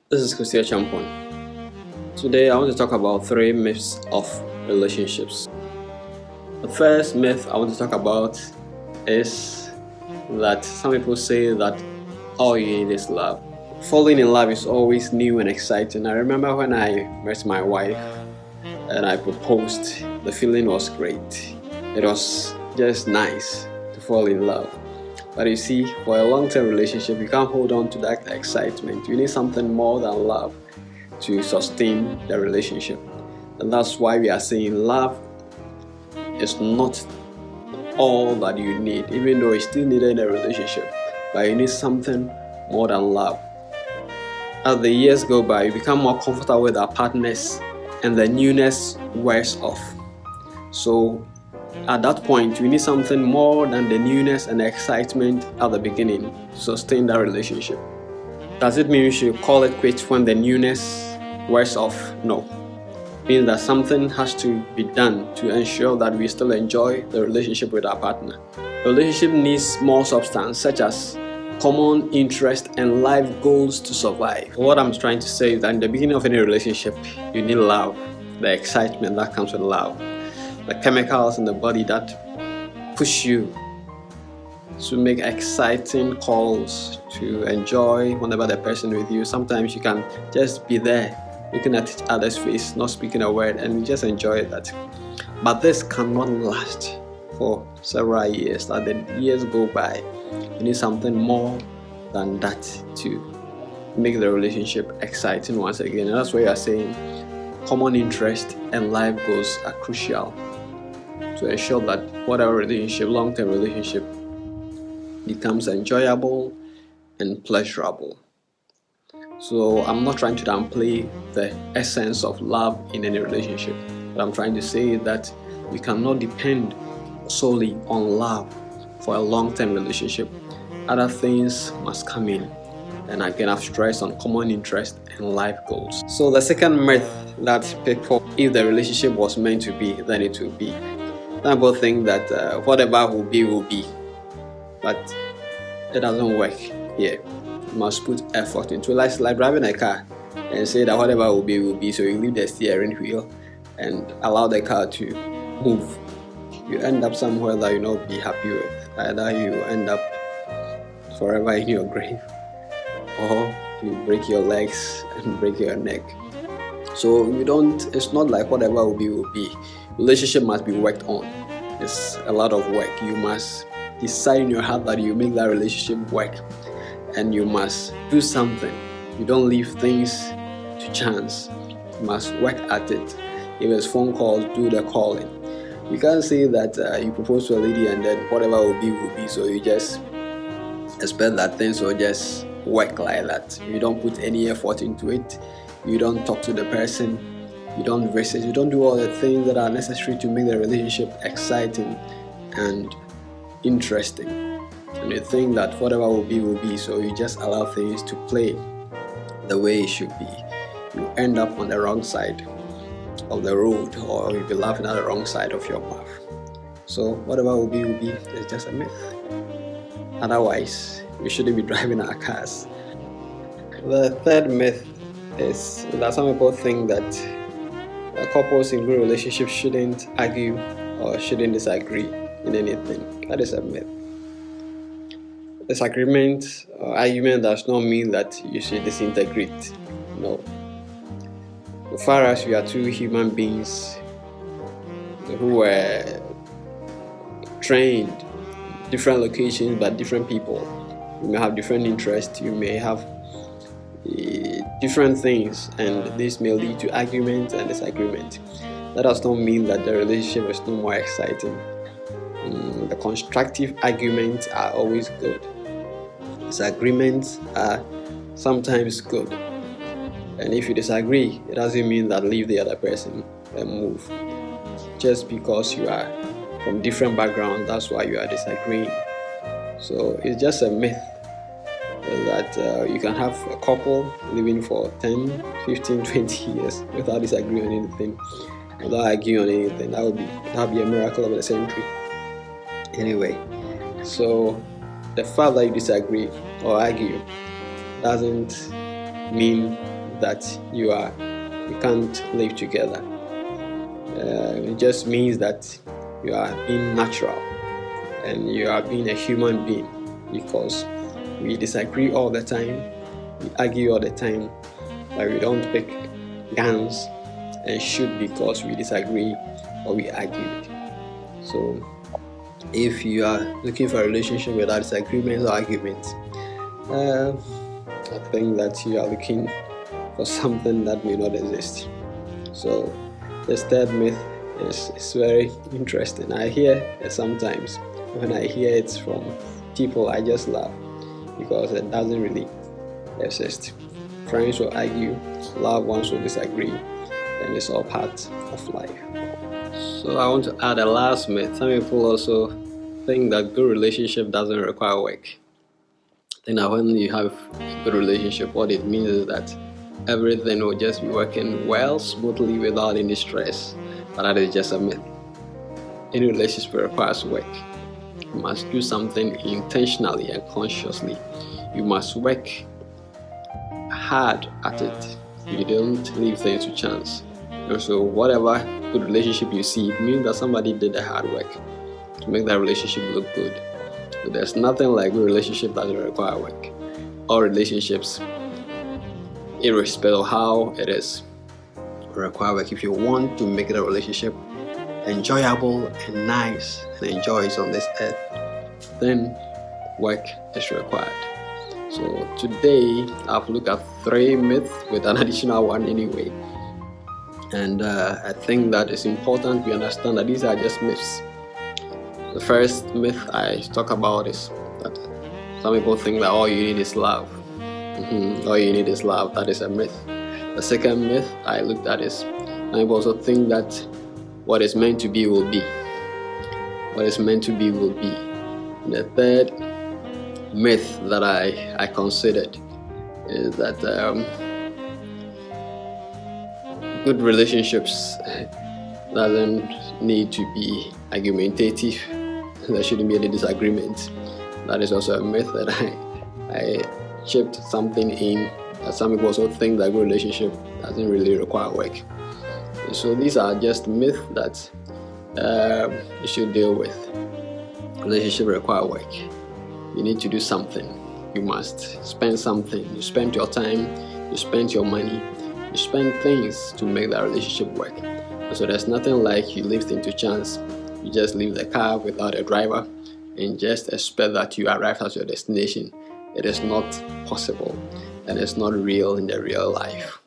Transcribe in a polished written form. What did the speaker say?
This is Kusi Achampong. Today I want to talk about 3 myths of relationships. The first myth I want to talk about is that some people say that all you need is love. Falling in love is always new and exciting. I remember when I met my wife and I proposed, the feeling was great. It was just nice to fall in love. But you see, for a long-term relationship, you can't hold on to that excitement. You need something more than love to sustain the relationship. And that's why we are saying love is not all that you need, even though it's still needed in a relationship. But you need something more than love. As the years go by, you become more comfortable with our partners and the newness wears off. So at that point, you need something more than the newness and the excitement at the beginning to sustain that relationship. Does it mean you should call it quits when the newness wears off? No. It means that something has to be done to ensure that we still enjoy the relationship with our partner. The relationship needs more substance, such as common interest and life goals to survive. What I'm trying to say is that in the beginning of any relationship, you need love, the excitement that comes with love, the chemicals in the body that push you to make exciting calls, to enjoy whenever the person with you. Sometimes you can just be there looking at each other's face, not speaking a word, and you just enjoy that. But this cannot last for several years. As the years go by, you need something more than that to make the relationship exciting once again. And that's why you are saying common interest and life goals are crucial to ensure that whatever relationship, long-term relationship, becomes enjoyable and pleasurable. So I'm not trying to downplay the essence of love in any relationship, but I'm trying to say that we cannot depend solely on love for a long-term relationship. Other things must come in, and again I've stressed on common interest and life goals. So the second myth that people, if the relationship was meant to be, then it will be. Some people think that whatever will be, but it doesn't work here. You must put effort into it. Like driving a car and say that whatever will be, so you leave the steering wheel and allow the car to move. You end up somewhere that you not be happy with. Either you end up forever in your grave, or you break your legs and break your neck. So it's not like whatever will be. Relationship must be worked on. It's a lot of work. You must decide in your heart that you make that relationship work, and you must do something. You don't leave things to chance. You must work at it. If it's phone calls, do the calling. You can't say that you propose to a lady and then whatever will be, so you just expect that things will just work like that. You don't put any effort into it. You don't talk to the person. You don't visit. You don't do all the things that are necessary to make the relationship exciting and interesting. And you think that whatever will be, so you just allow things to play the way it should be. You end up on the wrong side of the road, or you'll be laughing at the wrong side of your mouth. So whatever will be is just a myth. Otherwise, we shouldn't be driving our cars. The third myth is that some people think that couples in good relationships shouldn't argue or shouldn't disagree in anything. That is a myth. Disagreement or argument does not mean that you should disintegrate. No. So far as we are two human beings who were trained different locations but different people, you may have different interests, you may have different things, and this may lead to argument and disagreement. That does not mean that the relationship is no more exciting. The constructive arguments are always good. Disagreements are sometimes good. And if you disagree, it doesn't mean that leave the other person and move. Just because you are from different backgrounds, that's why you are disagreeing. So it's just a myth that you can have a couple living for 10, 15, 20 years without disagreeing on anything, without arguing on anything. That would be a miracle of the century. Anyway, so the fact that you disagree or argue doesn't mean that you can't live together. It just means that you are being natural and you are being a human being, because we disagree all the time, we argue all the time, but we don't pick guns and shoot because we disagree or we argue. So if you are looking for a relationship without disagreements or arguments, I think that you are looking for something that may not exist. So this third myth is very interesting. I hear it sometimes. When I hear it from people, I just laugh, because it doesn't really exist. Friends will argue, loved ones will disagree, and it's all part of life. So I want to add a last myth. Some people also think that good relationship doesn't require work. I think that when you have a good relationship, what it means is that everything will just be working well, smoothly, without any stress. But that is just a myth. Any relationship requires work. You must do something intentionally and consciously. You must work hard at it. You don't leave things to chance. And so whatever good relationship you see, it means that somebody did the hard work to make that relationship look good. So there's nothing like good relationship that doesn't require work. All relationships, irrespective of how it is, require work. If you want to make the relationship enjoyable and nice and enjoy it on this earth, then work is required. So today I've looked at 3 myths with an additional one anyway, and I think that it's important we understand that these are just myths. The first myth I talk about is that some people think that all you need is love. All you need is love. That is a myth. The second myth I looked at is some people also think that what is meant to be will be. What is meant to be will be. And the third myth that I considered is that good relationships doesn't need to be argumentative. There shouldn't be any disagreement. That is also a myth that I chipped something in. That some people also think that good relationship doesn't really require work. And so these are just myths that you should deal with. Relationship require work. You need to do something. You must spend something. You spend your time. You spend your money. You spend things to make that relationship work. And so there's nothing like you leave things to chance. You just leave the car without a driver and just expect that you arrive at your destination. It is not possible, and it's not real in the real life.